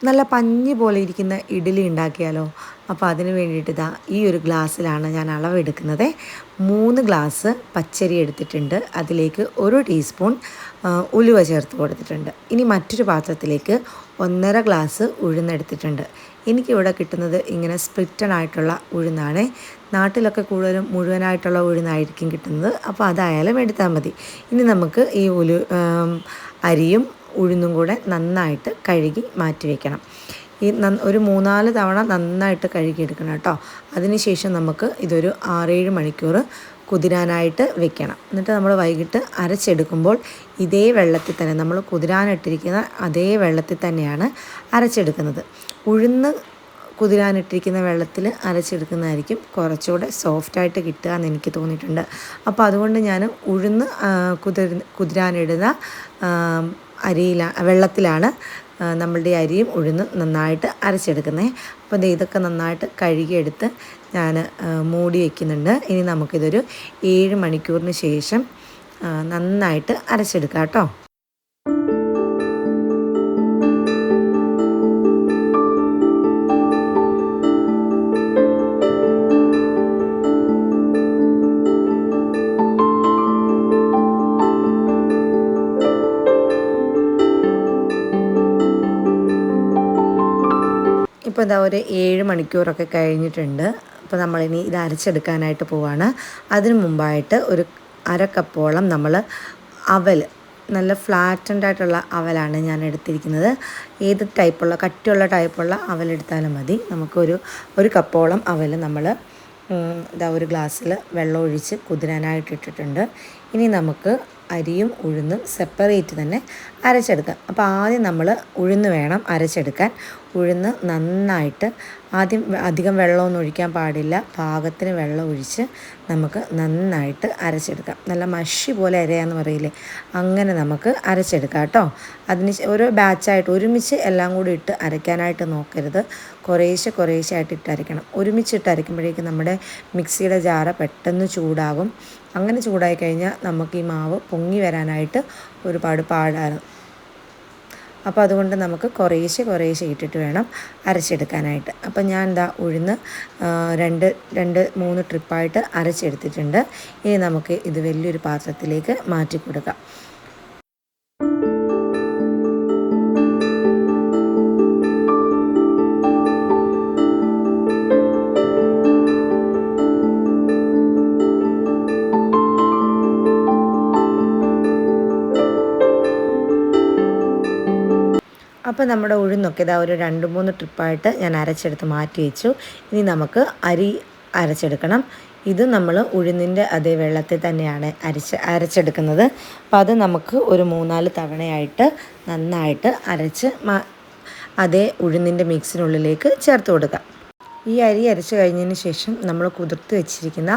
നല്ല പഞ്ഞി പോലെ ഇരിക്കുന്ന ഇഡ്ഡലി ഉണ്ടാക്കിയാലോ? അപ്പോൾ അതിന് വേണ്ടിയിട്ട് ഈ ഒരു ഗ്ലാസ്സിലാണ് ഞാൻ അളവെടുക്കുന്നത്. 3 ഗ്ലാസ് പച്ചരി എടുത്തിട്ടുണ്ട്. അതിലേക്ക് 1 ടീസ്പൂൺ ഉലുവ ചേർത്ത് കൊടുത്തിട്ടുണ്ട്. ഇനി മറ്റൊരു പാത്രത്തിലേക്ക് 1.5 ഗ്ലാസ് ഉഴുന്നെടുത്തിട്ടുണ്ട്. എനിക്കിവിടെ കിട്ടുന്നത് ഇങ്ങനെ സ്പ്ലിറ്റഡ് ആയിട്ടുള്ള ഉഴുന്നാണ്. നാട്ടിലൊക്കെ കൂടുതലും മുഴുവനായിട്ടുള്ള ഉഴുന്നായിരിക്കും കിട്ടുന്നത്. അപ്പോൾ അതായാലും എടുത്താൽ മതി. ഇനി നമുക്ക് ഈ അരിയും ഉഴുന്നും കൂടെ നന്നായിട്ട് കഴുകി മാറ്റി വയ്ക്കണം. ഒരു 3-4 തവണ നന്നായിട്ട് കഴുകിയെടുക്കണം കേട്ടോ. അതിനുശേഷം നമുക്ക് ഇതൊരു 6-7 മണിക്കൂർ കുതിരാനായിട്ട് വെക്കണം. എന്നിട്ട് നമ്മൾ വൈകിട്ട് അരച്ചെടുക്കുമ്പോൾ ഇതേ വെള്ളത്തിൽ തന്നെ, നമ്മൾ കുതിരാനിട്ടിരിക്കുന്ന അതേ വെള്ളത്തിൽ തന്നെയാണ് അരച്ചെടുക്കുന്നത്. ഉഴുന്ന് കുതിരാനിട്ടിരിക്കുന്ന വെള്ളത്തിൽ അരച്ചെടുക്കുന്നതായിരിക്കും കുറച്ചുകൂടെ സോഫ്റ്റായിട്ട് കിട്ടുക എന്ന് എനിക്ക് തോന്നിയിട്ടുണ്ട്. അപ്പോൾ അതുകൊണ്ട് ഞാൻ ഉഴുന്ന് കുതിരാനിടുന്ന വെള്ളത്തിലാണ് നമ്മളുടെ അരിയും ഉഴുന്ന് നന്നായിട്ട് അരച്ചെടുക്കുന്നത്. അപ്പോൾ ഇതൊക്കെ നന്നായിട്ട് കഴുകിയെടുത്ത് ഞാൻ മൂടി വയ്ക്കുന്നുണ്ട്. ഇനി നമുക്കിതൊരു 7 മണിക്കൂറിന് ശേഷം നന്നായിട്ട് അരച്ചെടുക്കാം കേട്ടോ. ഇപ്പോൾ ഒരു 7 മണിക്കൂറൊക്കെ കഴിഞ്ഞിട്ടുണ്ട്. അപ്പോൾ നമ്മളിനി ഇത് അരച്ചെടുക്കാനായിട്ട് പോവാണ്. അതിനു മുമ്പായിട്ട് ഒരു 1/2 കപ്പോളം നമ്മൾ അവൽ, നല്ല ഫ്ലാറ്റൻഡ് ആയിട്ടുള്ള അവലാണ് ഞാൻ എടുത്തിരിക്കുന്നത്. ഏത് ടൈപ്പുള്ള, കട്ടിയുള്ള ടൈപ്പുള്ള അവലെടുത്താലും മതി. ഒരു കപ്പോളം അവൽ നമ്മൾ ഒരു ഗ്ലാസ്സിൽ വെള്ളം ഒഴിച്ച് കുതിരാനായിട്ട് ഇട്ടിട്ടുണ്ട്. ഇനി നമുക്ക് അരിയും ഉഴുന്നും സെപ്പറേറ്റ് തന്നെ അരച്ചെടുക്കാം. അപ്പോൾ ആദ്യം നമ്മൾ ഉഴുന്ന് വേണം അരച്ചെടുക്കാൻ. ഉഴുന്ന് നന്നായിട്ട് ആദ്യം അധികം വെള്ളമൊന്നും ഒഴിക്കാൻ പാടില്ല. പാകത്തിന് വെള്ളം ഒഴിച്ച് നമുക്ക് നന്നായിട്ട് അരച്ചെടുക്കാം. നല്ല മഷി പോലെ അരയാന്ന് പറയില്ലേ, അങ്ങനെ നമുക്ക് അരച്ചെടുക്കാം കേട്ടോ. ഓരോ ബാച്ചായിട്ട് ഒരുമിച്ച് എല്ലാം കൂടി ഇട്ട് അരയ്ക്കാനായിട്ട് നോക്കരുത്. കുറേശ്ശെ ആയിട്ട് ഇട്ട് അരയ്ക്കണം. ഒരുമിച്ചിട്ട് അരയ്ക്കുമ്പോഴേക്കും നമ്മുടെ മിക്സിയുടെ ജാറ് പെട്ടെന്ന് ചൂടാകും. അങ്ങനെ ചൂടായി കഴിഞ്ഞാൽ നമുക്ക് ഈ മാവ് പൊങ്ങി വരാനായിട്ട് ഒരുപാട് പാടാണ്. അപ്പോൾ അതുകൊണ്ട് നമുക്ക് കുറേശ്ശെ ഇട്ടിട്ട് വേണം അരച്ചെടുക്കാനായിട്ട്. അപ്പോൾ ഞാൻ ഉഴുന്ന് 2-3 ട്രിപ്പായിട്ട് അരച്ചെടുത്തിട്ടുണ്ട്. ഇനി നമുക്ക് ഇത് വലിയൊരു പാത്രത്തിലേക്ക് മാറ്റി കൊടുക്കാം. അപ്പോൾ നമ്മുടെ ഉഴുന്നൊക്കെ ഒരു 2-3 ട്രിപ്പായിട്ട് ഞാൻ അരച്ചെടുത്ത് മാറ്റി വെച്ചു. ഇനി നമുക്ക് അരി അരച്ചെടുക്കണം. ഇത് നമ്മൾ ഉഴുന്നിൻ്റെ അതേ വെള്ളത്തിൽ തന്നെയാണ് അരച്ചെടുക്കുന്നത്. അപ്പോൾ അത് നമുക്ക് ഒരു 3-4 തവണയായിട്ട് നന്നായിട്ട് അരച്ച് അതേ ഉഴുന്നിൻ്റെ മിക്സിനുള്ളിലേക്ക് ചേർത്ത് കൊടുക്കാം. ഈ അരി അരച്ച് കഴിഞ്ഞതിന് ശേഷം നമ്മൾ കുതിർത്ത് വെച്ചിരിക്കുന്ന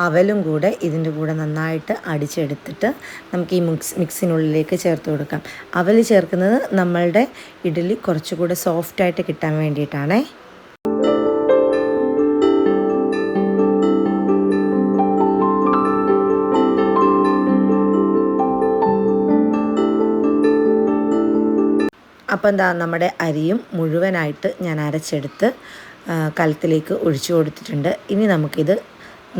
അവലും കൂടെ ഇതിൻ്റെ കൂടെ നന്നായിട്ട് അടിച്ചെടുത്തിട്ട് നമുക്ക് ഈ മിക്സിനുള്ളിലേക്ക് ചേർത്ത് കൊടുക്കാം. അവൽ ചേർക്കുന്നത് നമ്മളുടെ ഇഡ്ഡലി കുറച്ചുകൂടെ സോഫ്റ്റായിട്ട് കിട്ടാൻ വേണ്ടിയിട്ടാണേ. അപ്പോൾ നമ്മുടെ അരിയും മുഴുവനായിട്ട് ഞാൻ അരച്ചെടുത്ത് കലത്തിലേക്ക് ഒഴിച്ചു കൊടുത്തിട്ടുണ്ട്. ഇനി നമുക്കിത്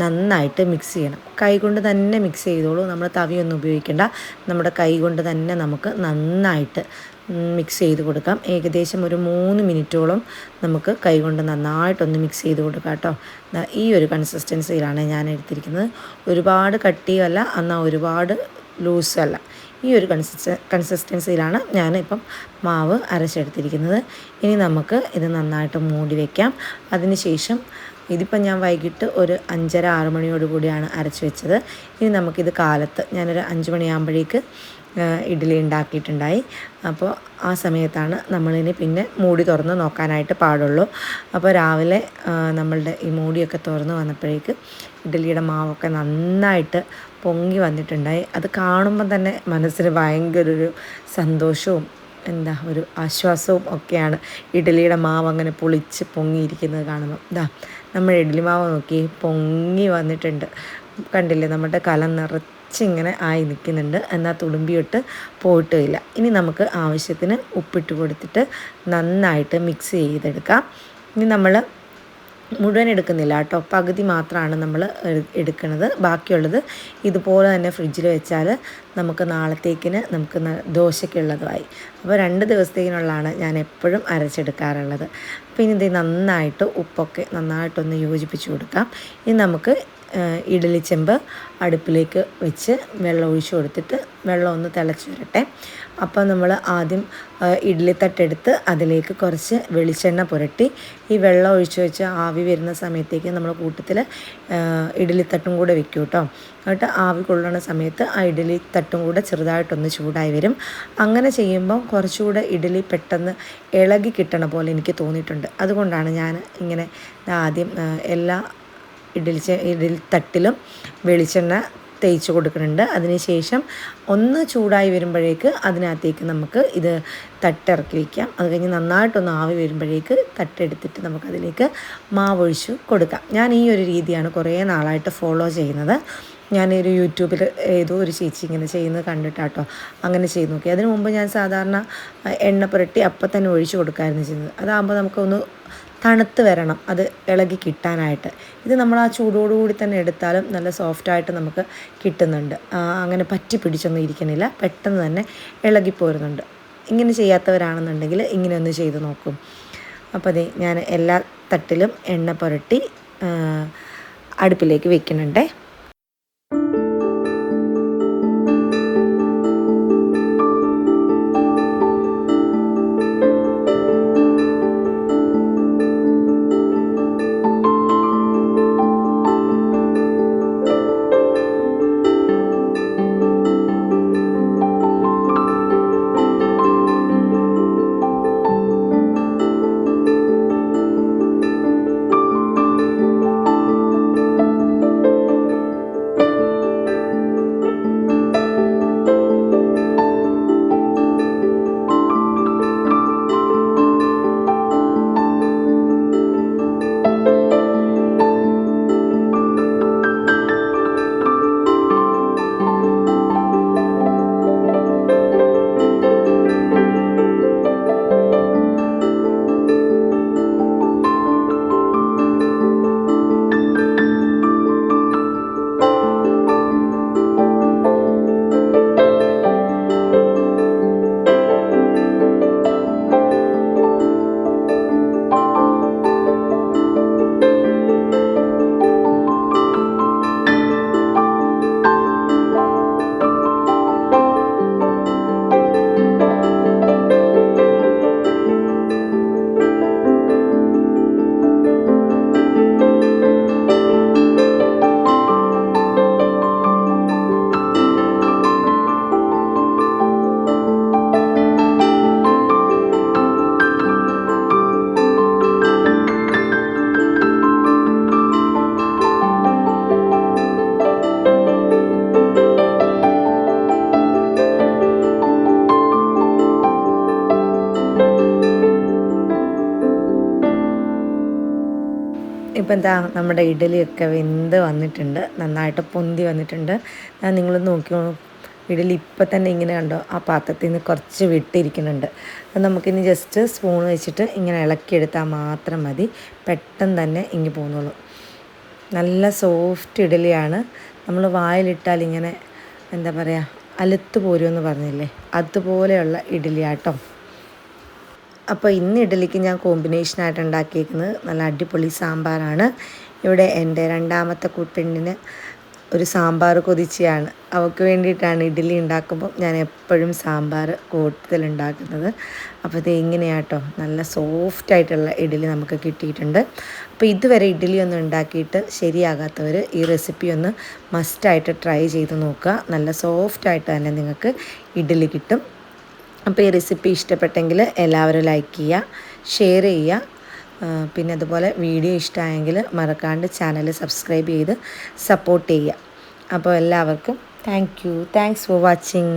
നന്നായിട്ട് മിക്സ് ചെയ്യണം. കൈകൊണ്ട് തന്നെ മിക്സ് ചെയ്തോളൂ, നമ്മൾ തവിയൊന്നും ഉപയോഗിക്കേണ്ട. നമ്മുടെ കൈ കൊണ്ട് തന്നെ നമുക്ക് നന്നായിട്ട് മിക്സ് ചെയ്ത് കൊടുക്കാം. ഏകദേശം ഒരു 3 മിനിറ്റോളം നമുക്ക് കൈ കൊണ്ട് നന്നായിട്ടൊന്ന് മിക്സ് ചെയ്ത് കൊടുക്കാം കേട്ടോ. ഈ ഒരു കൺസിസ്റ്റൻസിയിലാണ് ഞാൻ എടുത്തിരിക്കുന്നത്. ഒരുപാട് കട്ടിയല്ല, എന്നാൽ ഒരുപാട് ലൂസല്ല. ഈ ഒരു കൺസിസ്റ്റൻസിയിലാണ് ഞാനിപ്പം മാവ് അരച്ചെടുത്തിരിക്കുന്നത്. ഇനി നമുക്ക് ഇത് നന്നായിട്ട് മൂടി വയ്ക്കാം. അതിനുശേഷം ഇതിപ്പം ഞാൻ വൈകിട്ട് ഒരു 5:30-6 മണിയോട് കൂടിയാണ് അരച്ച് വെച്ചത്. ഇനി നമുക്കിത് കാലത്ത് ഞാനൊരു 5 മണിയാകുമ്പോഴേക്ക് ഇഡ്ഡലി ഉണ്ടാക്കിയിട്ടുണ്ടായി. അപ്പോൾ ആ സമയത്താണ് നമ്മളിനി പിന്നെ മൂടി തുറന്ന് നോക്കാനായിട്ട് പാടുള്ളൂ. അപ്പോൾ രാവിലെ നമ്മളുടെ ഈ മൂടിയൊക്കെ തുറന്ന് വന്നപ്പോഴേക്ക് ഇഡ്ഡലിയുടെ മാവൊക്കെ നന്നായിട്ട് പൊങ്ങി വന്നിട്ടുണ്ടായി. അത് കാണുമ്പോൾ തന്നെ മനസ്സിന് ഭയങ്കര ഒരു സന്തോഷവും ഒരു ആശ്വാസവും ഒക്കെയാണ്. ഇഡ്ഡലിയുടെ മാവ് അങ്ങനെ പൊളിച്ച് പൊങ്ങിയിരിക്കുന്നത് കാണുമ്പോൾ നമ്മുടെ ഇഡ്ഡലി മാവ് നോക്കി പൊങ്ങി വന്നിട്ടുണ്ട്. കണ്ടില്ലേ, നമ്മുടെ കലം നിറച്ചിങ്ങനെ ആയി നിൽക്കുന്നുണ്ട്. എന്നാൽ തുളുമ്പിയിട്ട് പോയിട്ടുമില്ല. ഇനി നമുക്ക് ആവശ്യത്തിന് ഉപ്പിട്ട് കൊടുത്തിട്ട് നന്നായിട്ട് മിക്സ് ചെയ്തെടുക്കാം. ഇനി നമ്മൾ മുഴുവൻ എടുക്കുന്നില്ല കേട്ടോ, പകുതി മാത്രമാണ് നമ്മൾ എടുക്കുന്നത്. ബാക്കിയുള്ളത് ഇതുപോലെ തന്നെ ഫ്രിഡ്ജിൽ വെച്ചാൽ നമുക്ക് നാളത്തേക്കിന് നമുക്ക് ദോശയ്ക്കുള്ളതുമായി. അപ്പോൾ 2 ദിവസത്തേക്കിനുള്ളതാണ് ഞാൻ എപ്പോഴും അരച്ചെടുക്കാറുള്ളത്. അപ്പോൾ ഇനി ഇത് നന്നായിട്ട് ഉപ്പൊക്കെ നന്നായിട്ടൊന്ന് യോജിപ്പിച്ച് കൊടുക്കാം. ഇനി നമുക്ക് ഇഡ്ഡലി ചെമ്പ് അടുപ്പിലേക്ക് വെച്ച് വെള്ളം ഒഴിച്ചു കൊടുത്തിട്ട് വെള്ളം ഒന്ന് തിളച്ച് വരട്ടെ. അപ്പോൾ നമ്മൾ ആദ്യം ഇഡ്ഡലി തട്ടെടുത്ത് അതിലേക്ക് കുറച്ച് വെളിച്ചെണ്ണ പുരട്ടി ഈ വെള്ളം ഒഴിച്ച് വെച്ച് ആവി വരുന്ന സമയത്തേക്ക് നമ്മൾ കൂട്ടത്തിൽ ഇഡ്ഡലി തട്ടും കൂടെ വെക്കും കേട്ടോ. എന്നിട്ട് ആവി കൊള്ളുന്ന സമയത്ത് ആ ഇഡ്ഡലി തട്ടും കൂടെ ചെറുതായിട്ടൊന്ന് ചൂടായി വരും. അങ്ങനെ ചെയ്യുമ്പം കുറച്ചുകൂടെ ഇഡ്ഡലി പെട്ടെന്ന് ഇളകി കിട്ടണ പോലെ എനിക്ക് തോന്നിയിട്ടുണ്ട്. അതുകൊണ്ടാണ് ഞാൻ ഇങ്ങനെ ആദ്യം എല്ലാ ഇഡ്ഡലി തട്ടിലും വെളിച്ചെണ്ണ തേച്ച് കൊടുക്കുന്നുണ്ട്. അതിനുശേഷം ഒന്ന് ചൂടായി വരുമ്പോഴേക്ക് അതിനകത്തേക്ക് നമുക്ക് ഇത് തട്ടിറക്കി വയ്ക്കാം. അത് കഴിഞ്ഞ് നന്നായിട്ടൊന്ന് ആവി വരുമ്പോഴേക്ക് തട്ടെടുത്തിട്ട് നമുക്കതിലേക്ക് മാവൊഴിച്ച് കൊടുക്കാം. ഞാൻ ഈ ഒരു രീതിയാണ് കുറേ നാളായിട്ട് ഫോളോ ചെയ്യുന്നത്. ഞാനൊരു യൂട്യൂബിൽ ഏതോ ഒരു ചേച്ചി ഇങ്ങനെ ചെയ്യുന്നത് കണ്ടിട്ടാട്ടോ അങ്ങനെ ചെയ്ത് നോക്കി. അതിന് മുമ്പ് ഞാൻ സാധാരണ എണ്ണ പുരട്ടി അപ്പം തന്നെ ഒഴിച്ച് കൊടുക്കാമായിരുന്നു ചെയ്യുന്നത്. അതാകുമ്പോൾ നമുക്കൊന്ന് തണുത്ത് വരണം അത് ഇളകി കിട്ടാനായിട്ട്. ഇത് നമ്മൾ ആ ചൂടോടുകൂടി തന്നെ എടുത്താലും നല്ല സോഫ്റ്റായിട്ട് നമുക്ക് കിട്ടുന്നുണ്ട്. അങ്ങനെ പറ്റി പിടിച്ചൊന്നും ഇരിക്കുന്നില്ല, പെട്ടെന്ന് തന്നെ ഇളകിപ്പോരുന്നുണ്ട്. ഇങ്ങനെ ചെയ്യാത്തവരാണെന്നുണ്ടെങ്കിൽ ഇങ്ങനെ ഒന്ന് ചെയ്ത് നോക്കും. അപ്പോൾ അതേ ഞാൻ എല്ലാ തട്ടിലും എണ്ണ പുരട്ടി അടുപ്പിലേക്ക് വെക്കുന്നുണ്ടേ. ഇപ്പം എന്താ നമ്മുടെ ഇഡലിയൊക്കെ വെന്ത് വന്നിട്ടുണ്ട്, നന്നായിട്ട് പൊന്തി വന്നിട്ടുണ്ട്. ഞാൻ നിങ്ങൾ നോക്കിയോ, ഇഡലി ഇപ്പം തന്നെ ഇങ്ങനെ കണ്ടോ, ആ പാത്രത്തിൽ നിന്ന് കുറച്ച് വിട്ടിരിക്കുന്നുണ്ട്. അത് നമുക്കിനി ജസ്റ്റ് സ്പൂൺ വെച്ചിട്ട് ഇങ്ങനെ ഇളക്കിയെടുത്താൽ മാത്രം മതി, പെട്ടെന്ന് തന്നെ ഇങ്ങി പോകുന്നുള്ളൂ. നല്ല സോഫ്റ്റ് ഇഡലിയാണ്. നമ്മൾ വായിലിട്ടാൽ ഇങ്ങനെ എന്താ പറയുക, അലുത്ത് പോരുമെന്ന് പറഞ്ഞില്ലേ, അതുപോലെയുള്ള ഇഡലിയാട്ടോ. അപ്പോൾ ഇന്ന് ഇഡലിക്ക് ഞാൻ കോമ്പിനേഷനായിട്ട് ഉണ്ടാക്കിയിരിക്കുന്നത് നല്ല അടിപൊളി സാമ്പാറാണ്. ഇവിടെ എൻ്റെ രണ്ടാമത്തെ പെണ്ണിന് ഒരു സാമ്പാർ കൊതിച്ചയാണ്. അവൾക്ക് വേണ്ടിയിട്ടാണ് ഇഡലി ഉണ്ടാക്കുമ്പോൾ ഞാൻ എപ്പോഴും സാമ്പാർ കൂടുതൽ ഉണ്ടാക്കുന്നത്. അപ്പോൾ ഇത് ഇങ്ങനെയാട്ടോ, നല്ല സോഫ്റ്റായിട്ടുള്ള ഇഡലി നമുക്ക് കിട്ടിയിട്ടുണ്ട്. അപ്പോൾ ഇതുവരെ ഇഡലി ഒന്നും ഉണ്ടാക്കിയിട്ട് ശരിയാകാത്തവർ ഈ റെസിപ്പി ഒന്ന് മസ്റ്റായിട്ട് ട്രൈ ചെയ്ത് നോക്കുക. നല്ല സോഫ്റ്റായിട്ട് തന്നെ നിങ്ങൾക്ക് ഇഡലി കിട്ടും. അപ്പോൾ ഈ റെസിപ്പി ഇഷ്ടപ്പെട്ടെങ്കിൽ എല്ലാവരും ലൈക്ക് ചെയ്യുക, ഷെയർ ചെയ്യുക. പിന്നെ അതുപോലെ വീഡിയോ ഇഷ്ടമായെങ്കിൽ മറക്കാണ്ട് ചാനൽ സബ്സ്ക്രൈബ് ചെയ്ത് സപ്പോർട്ട് ചെയ്യുക. അപ്പോൾ എല്ലാവർക്കും താങ്ക്സ് ഫോർ വാച്ചിങ്.